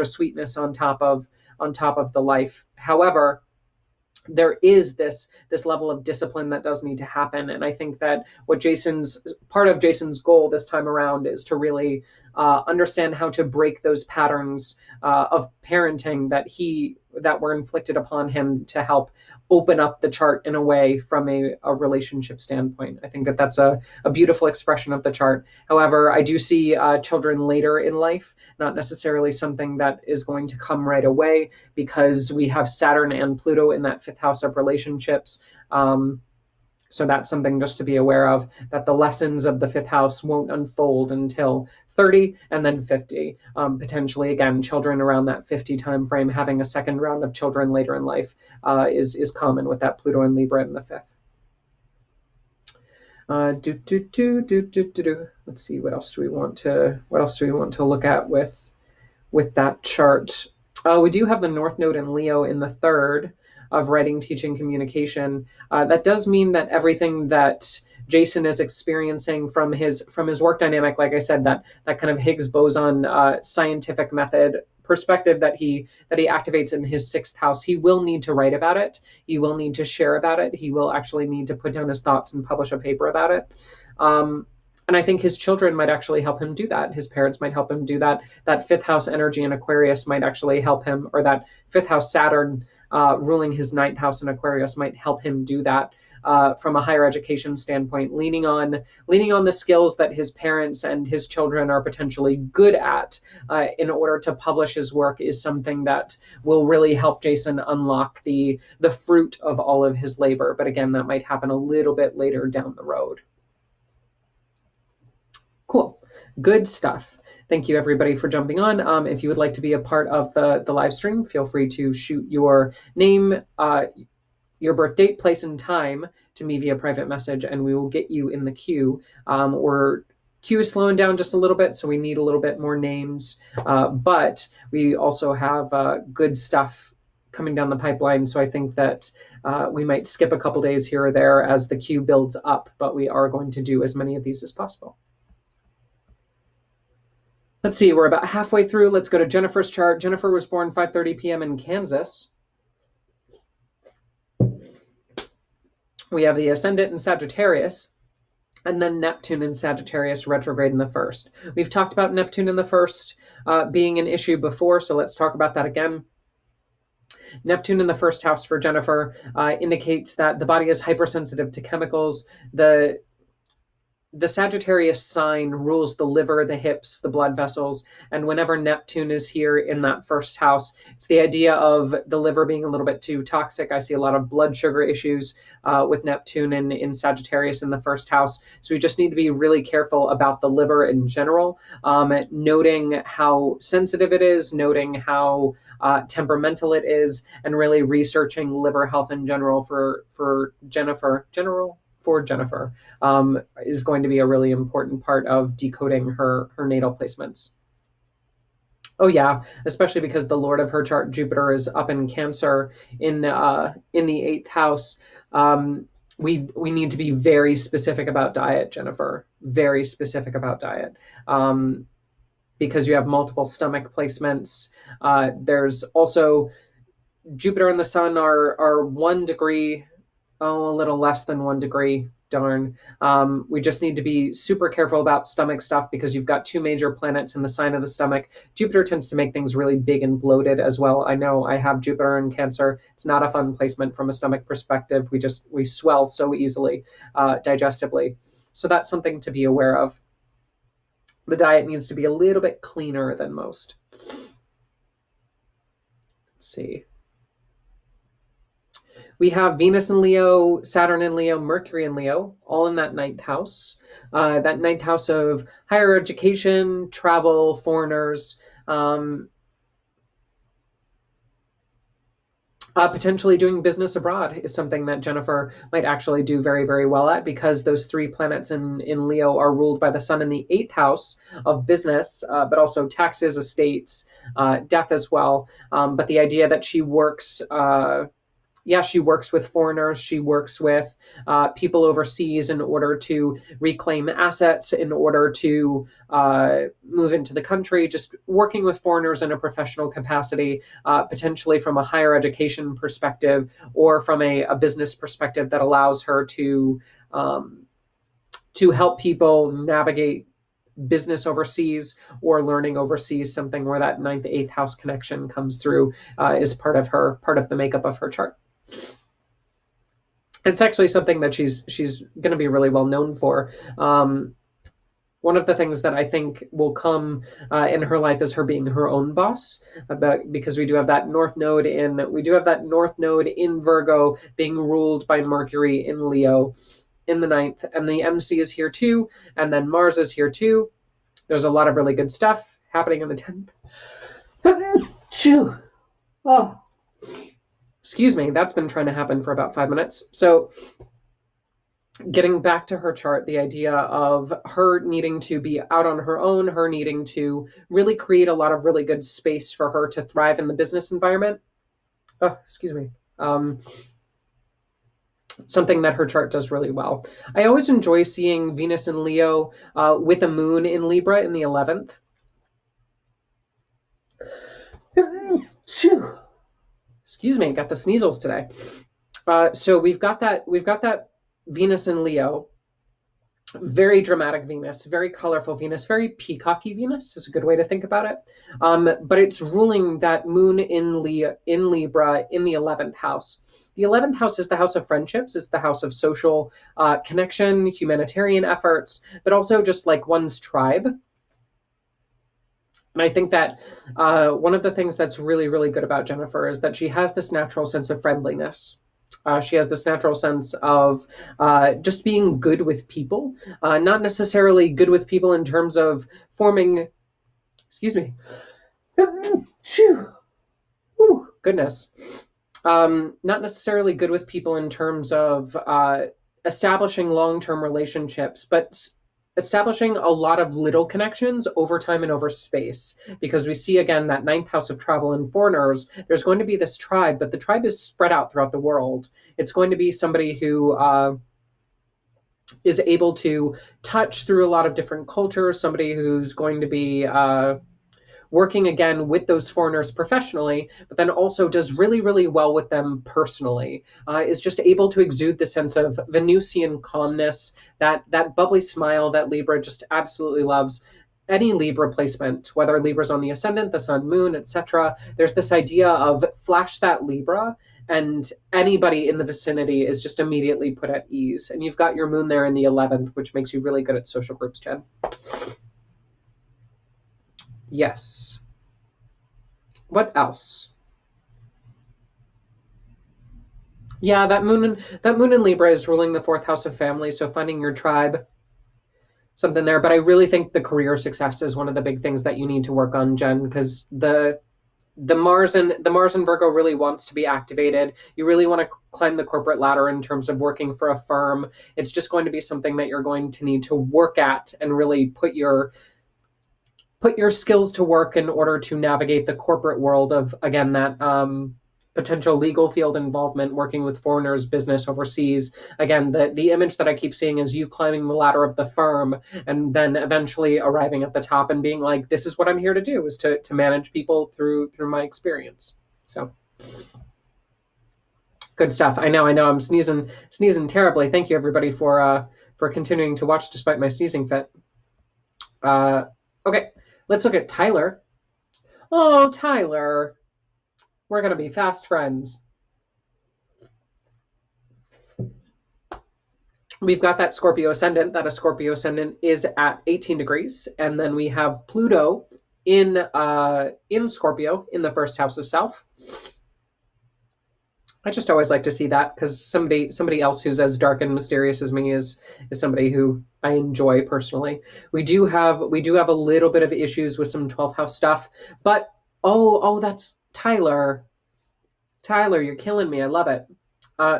sweetness on top of the life. However, there is this level of discipline that does need to happen, and I think that part of Jason's goal this time around is to really understand how to break those patterns of parenting that were inflicted upon him, to help open up the chart in a way from a relationship standpoint. I think that that's a beautiful expression of the chart. However, I do see children later in life, not necessarily something that is going to come right away, because we have Saturn and Pluto in that fifth house of relationships. So that's something just to be aware of, that the lessons of the fifth house won't unfold until 30 and then 50. Potentially, again, children around that 50 time frame, having a second round of children later in life is common with that Pluto and Libra in the fifth. Let's see, what else do we want to look at with that chart? We do have the North Node in Leo in the third of writing, teaching, communication. That does mean that everything that Jason is experiencing from his work dynamic, like I said, that kind of Higgs boson scientific method perspective that he activates in his sixth house, he will need to write about it. He will need to share about it. He will actually need to put down his thoughts and publish a paper about it. And I think his children might actually help him do that. His parents might help him do that. That fifth house energy in Aquarius might actually help him, or that fifth house Saturn ruling his ninth house in Aquarius might help him do that from a higher education standpoint, leaning on the skills that his parents and his children are potentially good at in order to publish his work, is something that will really help Jason unlock the fruit of all of his labor. But again, that might happen a little bit later down the road. Cool. Good stuff. Thank you, everybody, for jumping on. If you would like to be a part of the live stream, feel free to shoot your name, your birth date, place, and time to me via private message, and we will get you in the queue. Our queue is slowing down just a little bit, so we need a little bit more names. But we also have good stuff coming down the pipeline, so I think that we might skip a couple days here or there as the queue builds up, but we are going to do as many of these as possible. Let's see, we're about halfway through. Let's go to Jennifer's chart. Jennifer was born 5:30 p.m. in Kansas. We have the ascendant in Sagittarius, and then Neptune in Sagittarius retrograde in the first. We've talked about Neptune in the first being an issue before, so let's talk about that again. Neptune in the first house for Jennifer indicates that the body is hypersensitive to chemicals. The Sagittarius sign rules the liver, the hips, the blood vessels, and whenever Neptune is here in that first house, it's the idea of the liver being a little bit too toxic. I see a lot of blood sugar issues with Neptune in Sagittarius in the first house, so we just need to be really careful about the liver in general, noting how sensitive it is, noting how temperamental it is, and really researching liver health in general for Jennifer. Jennifer is going to be a really important part of decoding her natal placements. Oh yeah, especially because the Lord of her chart, Jupiter, is up in Cancer in the 8th house. We need to be very specific about diet, Jennifer. Very specific about diet. because you have multiple stomach placements. There's also Jupiter and the Sun are 1 degree, a little less than 1 degree. Darn. We just need to be super careful about stomach stuff because you've got two major planets in the sign of the stomach. Jupiter tends to make things really big and bloated as well. I know I have Jupiter in Cancer. It's not a fun placement from a stomach perspective. We swell so easily digestively. So that's something to be aware of. The diet needs to be a little bit cleaner than most. Let's see. We have Venus in Leo, Saturn in Leo, Mercury in Leo, all in that ninth house. That ninth house of higher education, travel, foreigners, potentially doing business abroad is something that Jennifer might actually do very, very well at, because those three planets in Leo are ruled by the Sun in the 8th house of business, but also taxes, estates, death as well. But the idea that she works she works with foreigners. She works with people overseas in order to reclaim assets, in order to move into the country, just working with foreigners in a professional capacity, potentially from a higher education perspective or from a business perspective that allows her to help people navigate business overseas or learning overseas, something where that 9th, 8th house connection comes through is part of the makeup of her chart. It's actually something that she's going to be really well known for. One of the things that I think will come in her life is her being her own boss, because we do have that North Node in Virgo being ruled by Mercury in Leo in the 9th, and the MC is here too, and then Mars is here too. There's a lot of really good stuff happening in the 10th. Oh. Excuse me, that's been trying to happen for about 5 minutes. So getting back to her chart, the idea of her needing to be out on her own, her needing to really create a lot of really good space for her to thrive in the business environment. Oh, excuse me. Something that her chart does really well. I always enjoy seeing Venus in Leo with a moon in Libra in the 11th. Excuse me, got the sneezels today. So we've got that Venus in Leo, very dramatic Venus, very colorful Venus, very peacocky Venus is a good way to think about it. But it's ruling that moon in Libra in the 11th house. The 11th house is the house of friendships. It's the house of social connection, humanitarian efforts, but also just like one's tribe. And I think that one of the things that's really, really good about Jennifer is that she has this natural sense of friendliness. She has this natural sense of just being good with people, not necessarily good with people in terms of forming, excuse me, Ooh, goodness, not necessarily good with people in terms of establishing long-term relationships, but establishing a lot of little connections over time and over space, because we see again that 9th house of travel and foreigners. There's going to be this tribe, but the tribe is spread out throughout the world. It's going to be somebody who is able to touch through a lot of different cultures, somebody who's going to be working again with those foreigners professionally, but then also does really, really well with them personally, is just able to exude the sense of Venusian calmness, that bubbly smile that Libra just absolutely loves. Any Libra placement, whether Libra's on the ascendant, the sun, moon, etc., there's this idea of flash that Libra, and anybody in the vicinity is just immediately put at ease. And you've got your moon there in the 11th, which makes you really good at social groups, Jen. Yes. What else? Yeah, that moon in Libra is ruling the 4th house of family, so finding your tribe, something there. But I really think the career success is one of the big things that you need to work on, Jen, because the Mars in Virgo really wants to be activated. You really want to climb the corporate ladder in terms of working for a firm. It's just going to be something that you're going to need to work at and really put your skills to work in order to navigate the corporate world of, again, that potential legal field involvement, working with foreigners, business overseas. Again, the image that I keep seeing is you climbing the ladder of the firm and then eventually arriving at the top and being like, this is what I'm here to do, is to manage people through my experience. So good stuff. I know I'm sneezing terribly. Thank you everybody for continuing to watch despite my sneezing fit. Okay, let's look at Tyler. Oh, Tyler, we're gonna be fast friends. We've got that Scorpio ascendant. That a Scorpio ascendant is at 18 degrees, and then we have Pluto in Scorpio in the first house of self. I just always like to see that because somebody else who's as dark and mysterious as me is somebody who I enjoy personally. We do have a little bit of issues with some 12th house stuff, but oh that's Tyler. Tyler, you're killing me. I love it.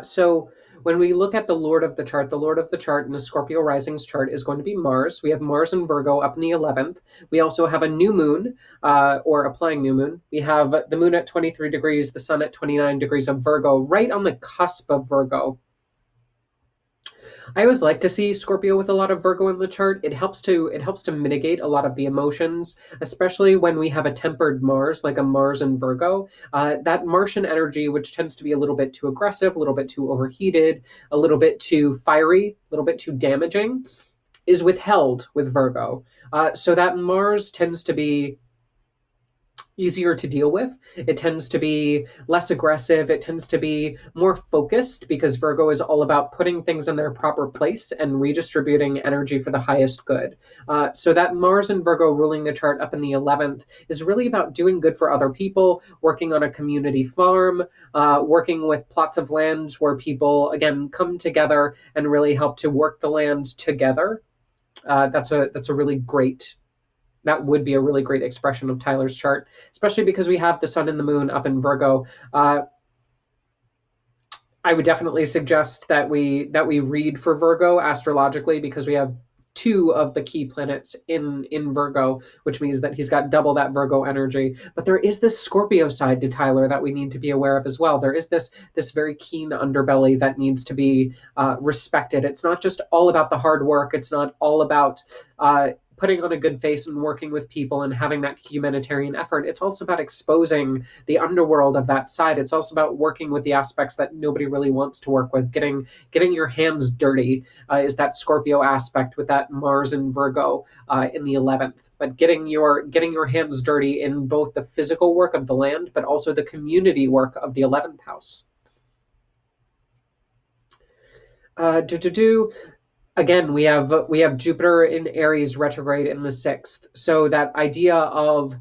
So when we look at the Lord of the chart in the Scorpio rising's chart is going to be Mars. We have Mars in Virgo up in the 11th. We also have a new moon, or applying new moon. We have the moon at 23 degrees, the sun at 29 degrees of Virgo, right on the cusp of Virgo. I always like to see Scorpio with a lot of Virgo in the chart. It helps to mitigate a lot of the emotions, especially when we have a tempered Mars, like a Mars in Virgo. That Martian energy, which tends to be a little bit too aggressive, a little bit too overheated, a little bit too fiery, a little bit too damaging, is withheld with Virgo. So that Mars tends to be easier to deal with. It tends to be less aggressive. It tends to be more focused because Virgo is all about putting things in their proper place and redistributing energy for the highest good. So that Mars and Virgo ruling the chart up in the 11th is really about doing good for other people, working on a community farm, working with plots of land where people, again, come together and really help to work the lands together. That's a really great that would be a really great expression of Tyler's chart, especially because we have the sun and the moon up in Virgo. I would definitely suggest that we read for Virgo astrologically because we have two of the key planets in Virgo, which means that he's got double that Virgo energy. But there is this Scorpio side to Tyler that we need to be aware of as well. There is this very keen underbelly that needs to be respected. It's not just all about the hard work. It's not all about putting on a good face and working with people and having that humanitarian effort. It's also about exposing the underworld of that side. It's also about working with the aspects that nobody really wants to work with. Getting your hands dirty is that Scorpio aspect with that Mars and Virgo in the 11th. But getting your hands dirty in both the physical work of the land, but also the community work of the 11th house. Again, we have Jupiter in Aries retrograde in the 6th. So that idea of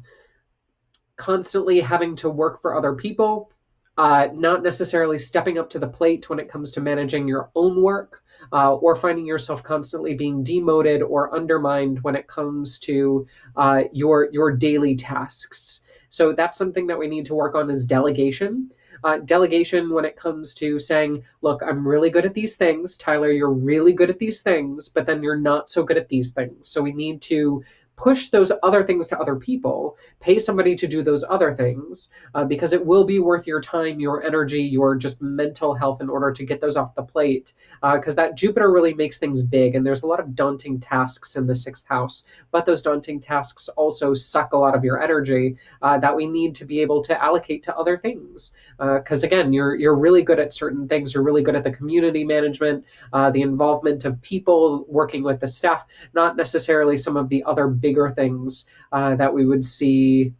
constantly having to work for other people, not necessarily stepping up to the plate when it comes to managing your own work, or finding yourself constantly being demoted or undermined when it comes to your daily tasks. So that's something that we need to work on is delegation. Delegation when it comes to saying, look, I'm really good at these things. Tyler, you're really good at these things, but then you're not so good at these things. So we need to push those other things to other people, pay somebody to do those other things, because it will be worth your time, your energy, your just mental health in order to get those off the plate. Because that Jupiter really makes things big, and there's a lot of daunting tasks in the 6th house, but those daunting tasks also suck a lot of your energy that we need to be able to allocate to other things. Because again, you're really good at certain things. You're really good at the community management, the involvement of people, working with the staff, not necessarily some of the other bigger things that we would see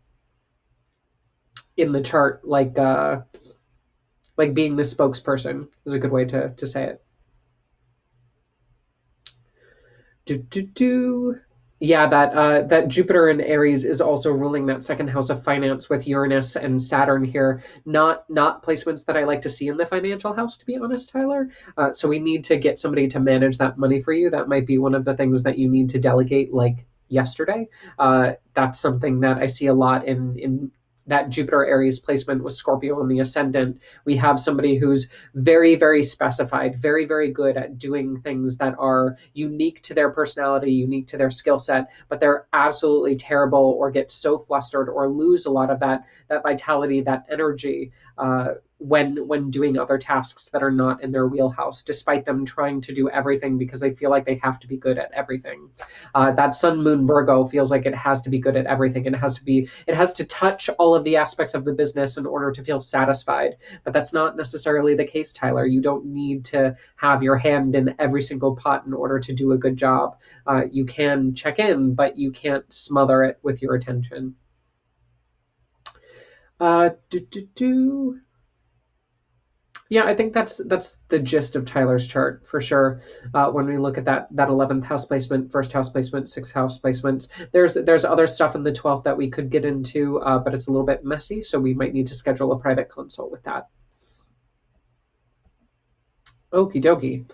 in the chart, like being the spokesperson is a good way to say it. Yeah, that Jupiter in Aries is also ruling that 2nd house of finance with Uranus and Saturn here. Not placements that I like to see in the financial house, to be honest, Tyler. So we need to get somebody to manage that money for you. That might be one of the things that you need to delegate, like yesterday. That's something that I see a lot in that Jupiter Aries placement with Scorpio in the ascendant. We have somebody who's very, very specified, very, very good at doing things that are unique to their personality, unique to their skill set, but they're absolutely terrible or get so flustered or lose a lot of that vitality, that energy when doing other tasks that are not in their wheelhouse, despite them trying to do everything because they feel like they have to be good at everything. That Sun Moon Virgo feels like it has to be good at everything, and it has to touch all of the aspects of the business in order to feel satisfied. But that's not necessarily the case, Tyler. You don't need to have your hand in every single pot in order to do a good job. You can check in, but you can't smother it with your attention. Uh, do, do, do. Yeah, I think that's the gist of Tyler's chart for sure. When we look at that 11th house placement, first house placement, sixth house placements, there's other stuff in the 12th that we could get into, but it's a little bit messy, so we might need to schedule a private consult with that. Okie dokie.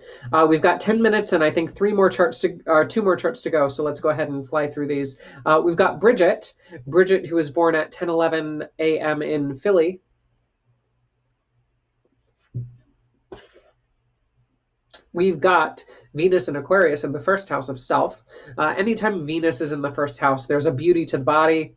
We've got 10 minutes and I think two more charts to go. So let's go ahead and fly through these. We've got Bridget, who was born at 10:11 a.m. in Philly. We've got Venus and Aquarius in the first house of self. Anytime Venus is in the first house, there's a beauty to the body.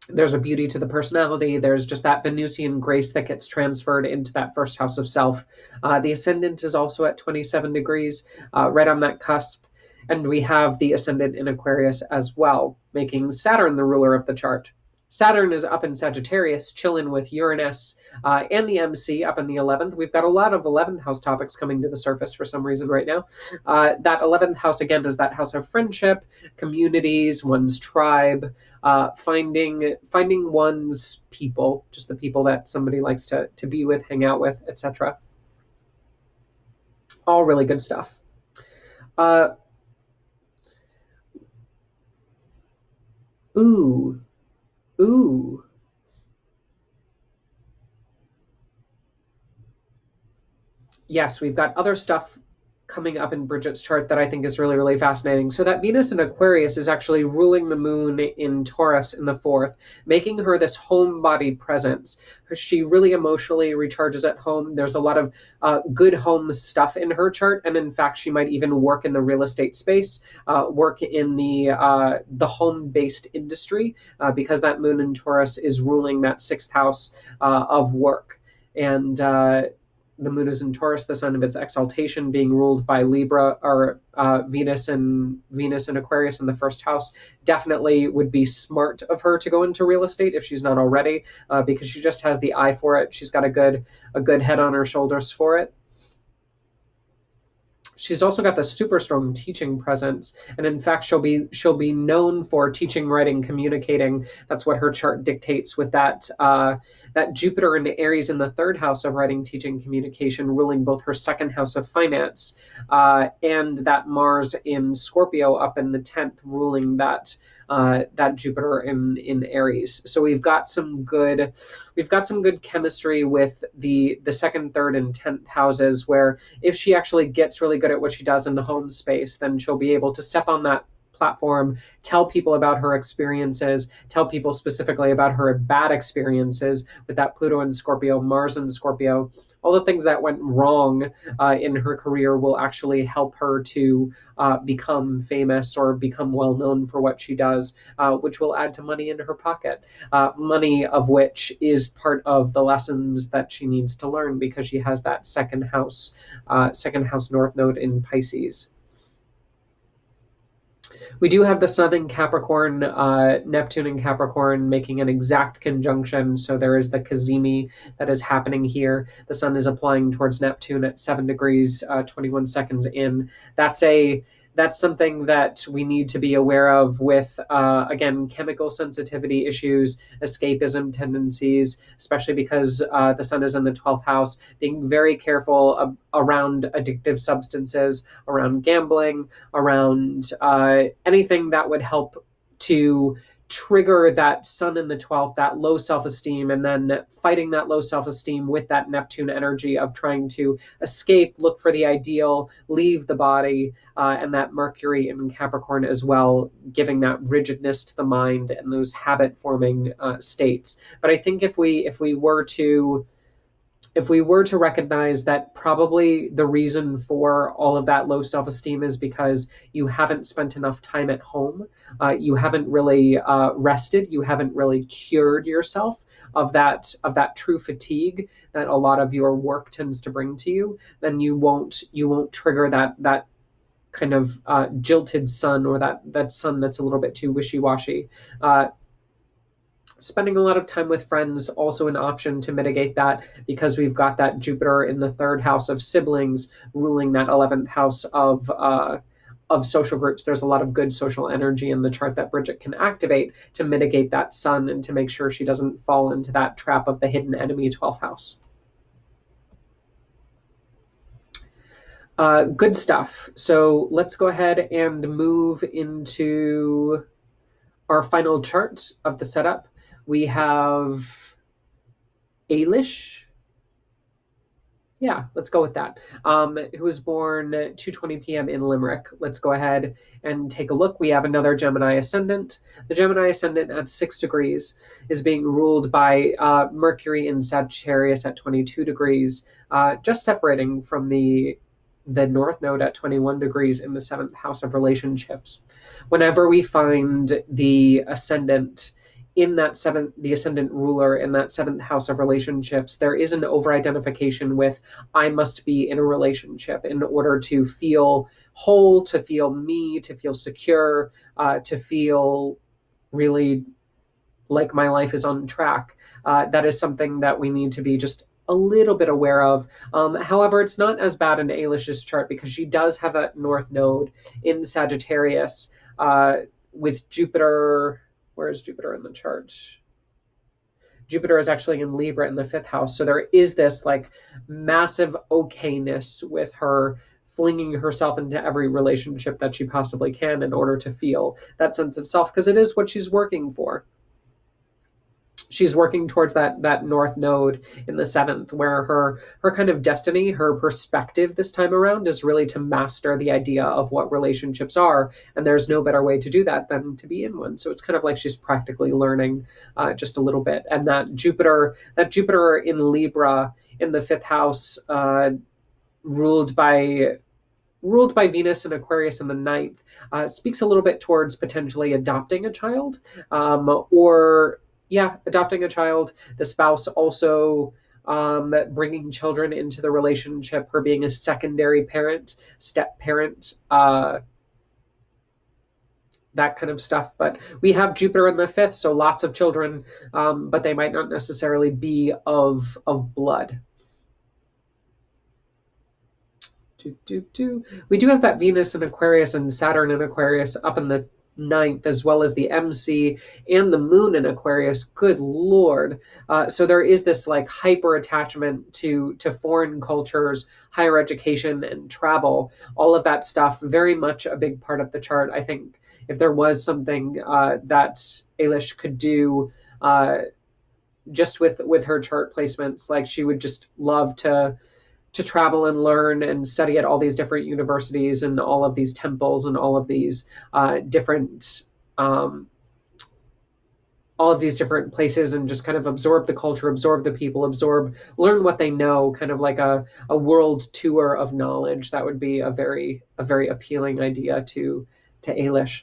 There's a beauty to the personality. There's just that Venusian grace that gets transferred into that first house of self. The ascendant is also at 27 degrees, right on that cusp. And we have the ascendant in Aquarius as well, making Saturn the ruler of the chart. Saturn is up in Sagittarius, chilling with Uranus and the MC up in the 11th. We've got a lot of 11th house topics coming to the surface for some reason right now. That 11th house, again, is that house of friendship, communities, one's tribe, finding one's people, just the people that somebody likes to be with, hang out with, etc. All really good stuff. Ooh. Yes, we've got other stuff coming up in Bridget's chart that I think is really, really fascinating. So that Venus in Aquarius is actually ruling the moon in Taurus in the 4th, making her this homebody presence. She really emotionally recharges at home. There's a lot of good home stuff in her chart, and in fact, she might even work in the real estate space, work in the home-based industry, because that moon in Taurus is ruling that 6th house of work. And the moon is in Taurus, the sign of its exaltation, being ruled by Libra or Venus and Aquarius in the first house. Definitely would be smart of her to go into real estate if she's not already, because she just has the eye for it. She's got a good head on her shoulders for it. She's also got the super strong teaching presence, and in fact, she'll be known for teaching, writing, communicating. That's what her chart dictates, with that Jupiter in Aries in the 3rd house of writing, teaching, communication, ruling both her 2nd house of finance, and that Mars in Scorpio up in the 10th, ruling that Jupiter in Aries. So we've got some good chemistry with the 2nd, 3rd, and 10th houses, where if she actually gets really good at what she does in the home space, then she'll be able to step on that platform, tell people about her experiences, tell people specifically about her bad experiences with that Pluto and Scorpio, Mars and Scorpio. All the things that went wrong in her career will actually help her to become famous or become well known for what she does, which will add to money in her pocket. Money of which is part of the lessons that she needs to learn, because she has that second house North Node in Pisces. We do have the Sun in Capricorn, Neptune in Capricorn making an exact conjunction. So there is the cazimi that is happening here. The Sun is applying towards Neptune at 7 degrees, 21 seconds in. That's something that we need to be aware of with, again, chemical sensitivity issues, escapism tendencies, especially because the Sun is in the 12th house, being very careful around addictive substances, around gambling, around anything that would help to trigger that Sun in the 12th, that low self-esteem, and then fighting that low self-esteem with that Neptune energy of trying to escape, look for the ideal, leave the body, and that Mercury in Capricorn as well, giving that rigidness to the mind and those habit-forming states. But I think if we were to recognize that probably the reason for all of that low self-esteem is because you haven't spent enough time at home, you haven't really rested, you haven't really cured yourself, of that true fatigue that a lot of your work tends to bring to you, then you won't trigger that kind of jilted sun, or that sun that's a little bit too wishy-washy. Spending a lot of time with friends, also an option to mitigate that, because we've got that Jupiter in the third house of siblings ruling that 11th house of social groups. There's a lot of good social energy in the chart that Bridget can activate to mitigate that sun and to make sure she doesn't fall into that trap of the hidden enemy 12th house. Good stuff. So let's go ahead and move into our final chart of the setup. We have Ailish. Yeah, let's go with that. Who was born 2:20 p.m. in Limerick. Let's go ahead and take a look. We have another Gemini ascendant. The Gemini ascendant at 6 degrees is being ruled by Mercury in Sagittarius at 22 degrees, just separating from the North Node at 21 degrees in the 7th house of relationships. Whenever we find the ascendant in that the ascendant ruler in that 7th house of relationships, there is an over-identification with, I must be in a relationship in order to feel whole, to feel me, to feel secure, to feel really like my life is on track. That is something that we need to be just a little bit aware of. However, it's not as bad in Ailish's chart because she does have a North Node in Sagittarius with Jupiter. Where is Jupiter in the chart? Jupiter is actually in Libra in the 5th house. So there is this like massive okayness with her flinging herself into every relationship that she possibly can in order to feel that sense of self, because it is what she's working for. She's working towards that North Node in the 7th, where her kind of destiny, her perspective this time around is really to master the idea of what relationships are. And there's no better way to do that than to be in one. So it's kind of like she's practically learning just a little bit. And that Jupiter in Libra in the 5th house, ruled by Venus and Aquarius in the 9th, speaks a little bit towards potentially adopting a child, adopting a child. The spouse also bringing children into the relationship, her being a secondary parent, step parent, that kind of stuff. But we have Jupiter in the 5th, so lots of children, but they might not necessarily be of blood. We do have that Venus in Aquarius and Saturn in Aquarius up in the 9th, as well as the MC and the moon in Aquarius. Good Lord. So there is this like hyper attachment to foreign cultures, higher education, and travel. All of that stuff, very much a big part of the chart. I think if there was something that Ailish could do just with her chart placements, like she would just love to travel and learn and study at all these different universities and all of these temples and all of these different places, and just kind of absorb the culture, absorb the people, learn what they know, kind of like a world tour of knowledge. That would be a very appealing idea to Ailish.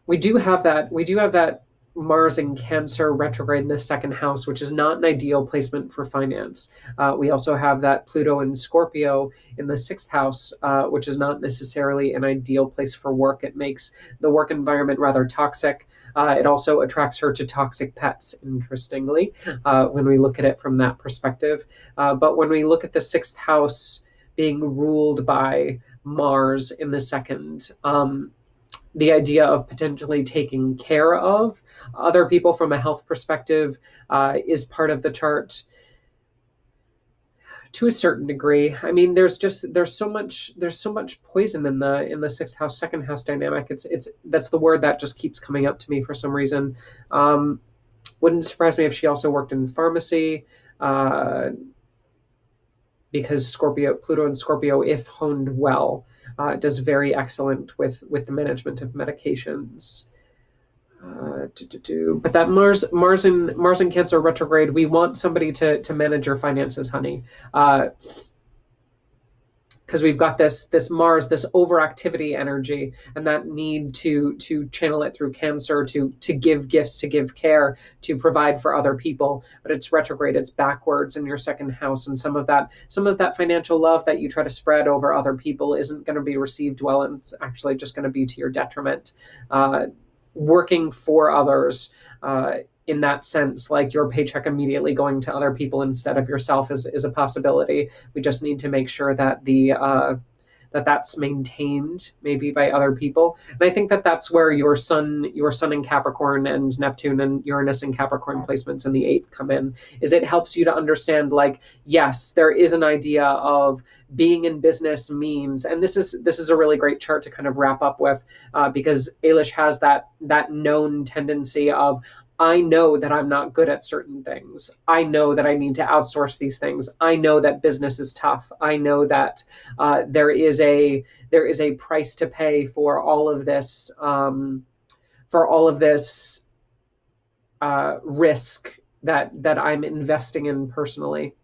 We do have that Mars in Cancer retrograde in the 2nd house, which is not an ideal placement for finance. We also have that Pluto in Scorpio in the 6th house, which is not necessarily an ideal place for work. It makes the work environment rather toxic. It also attracts her to toxic pets, interestingly, when we look at it from that perspective. But when we look at the 6th house being ruled by Mars in the 2nd, the idea of potentially taking care of other people from a health perspective is part of the chart to a certain degree. I mean, there's so much poison in the 6th house, 2nd house dynamic. That's the word that just keeps coming up to me for some reason. Wouldn't surprise me if she also worked in pharmacy, because Pluto and Scorpio, if honed well, does very excellent with the management of medications. But that Mars in Cancer retrograde, we want somebody to manage your finances, honey. because we've got this Mars, this overactivity energy, and that need to channel it through Cancer to give gifts, to give care, to provide for other people. But it's retrograde, it's backwards in your second house, and some of that financial love that you try to spread over other people isn't going to be received well, and it's actually just going to be to your detriment. Working for others, in that sense, like your paycheck immediately going to other people instead of yourself is a possibility. We just need to make sure that that's maintained maybe by other people. And I think that that's where your sun in Capricorn and Neptune and Uranus in Capricorn placements in the 8th come in, is it helps you to understand, like, yes, there is an idea of being in business means, and this is a really great chart to kind of wrap up with, because Eilish has that known tendency of, I know that I'm not good at certain things. I know that I need to outsource these things. I know that business is tough. I know that there is a price to pay for all of this risk that I'm investing in personally.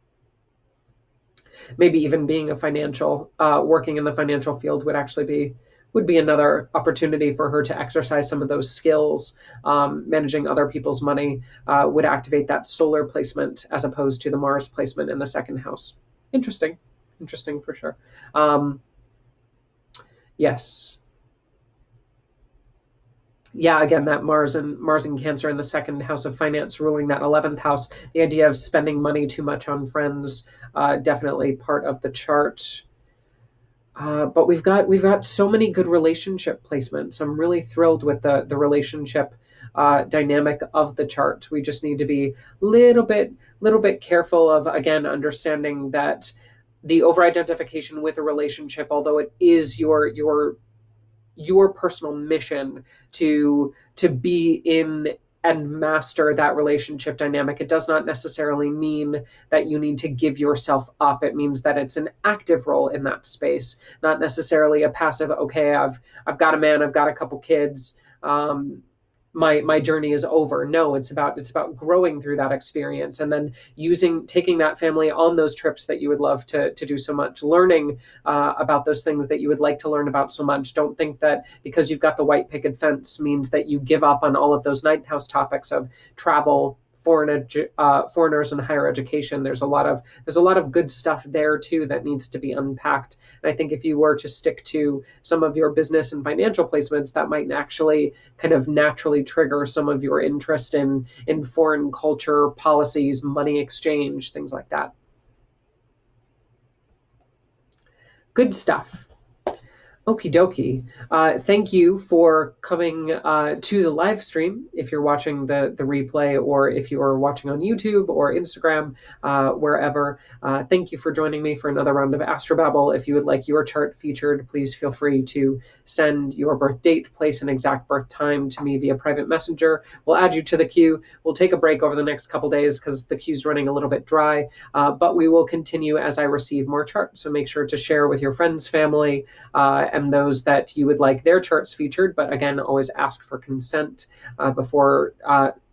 Maybe even being working in the financial field would be another opportunity for her to exercise some of those skills. Managing other people's money would activate that solar placement as opposed to the Mars placement in the second house. Interesting for sure. Yes. Yeah, again, that Mars and Cancer in the second house of finance ruling that 11th house, the idea of spending money too much on friends, definitely part of the chart. But we've got so many good relationship placements. I'm really thrilled with the relationship dynamic of the chart. We just need to be a little bit careful of, again, understanding that the over-identification with a relationship, although it is your personal mission to be in and master that relationship dynamic, it does not necessarily mean that you need to give yourself up. It means that it's an active role in that space, not necessarily a passive, okay, I've got a man, I've got a couple kids, my journey is over. No, it's about growing through that experience, and then taking that family on those trips that you would love to do so much, learning about those things that you would like to learn about so much. Don't think that because you've got the white picket fence means that you give up on all of those ninth house topics of travel, foreigners and higher education. There's a lot of good stuff there too that needs to be unpacked. And I think if you were to stick to some of your business and financial placements, that might actually kind of naturally trigger some of your interest in foreign culture, policies, money exchange, things like that. Good stuff. Okie dokie. Thank you for coming to the live stream. If you're watching the replay, or if you're watching on YouTube or Instagram, wherever, thank you for joining me for another round of Astro-Babble. If you would like your chart featured, please feel free to send your birth date, place, and exact birth time to me via private messenger. We'll add you to the queue. We'll take a break over the next couple days because the queue's running a little bit dry, but we will continue as I receive more charts. So make sure to share with your friends, family, and those that you would like their charts featured. But again, always ask for consent before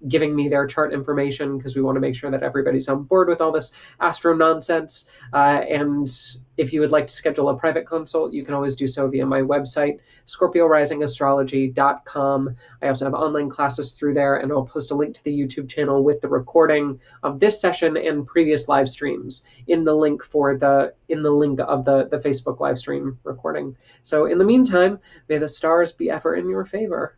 giving me their chart information, because we want to make sure that everybody's on board with all this astro nonsense. And if you would like to schedule a private consult, you can always do so via my website, ScorpioRisingAstrology.com. I also have online classes through there, and I'll post a link to the YouTube channel with the recording of this session and previous live streams in the link of the Facebook live stream recording. So in the meantime, may the stars be ever in your favor.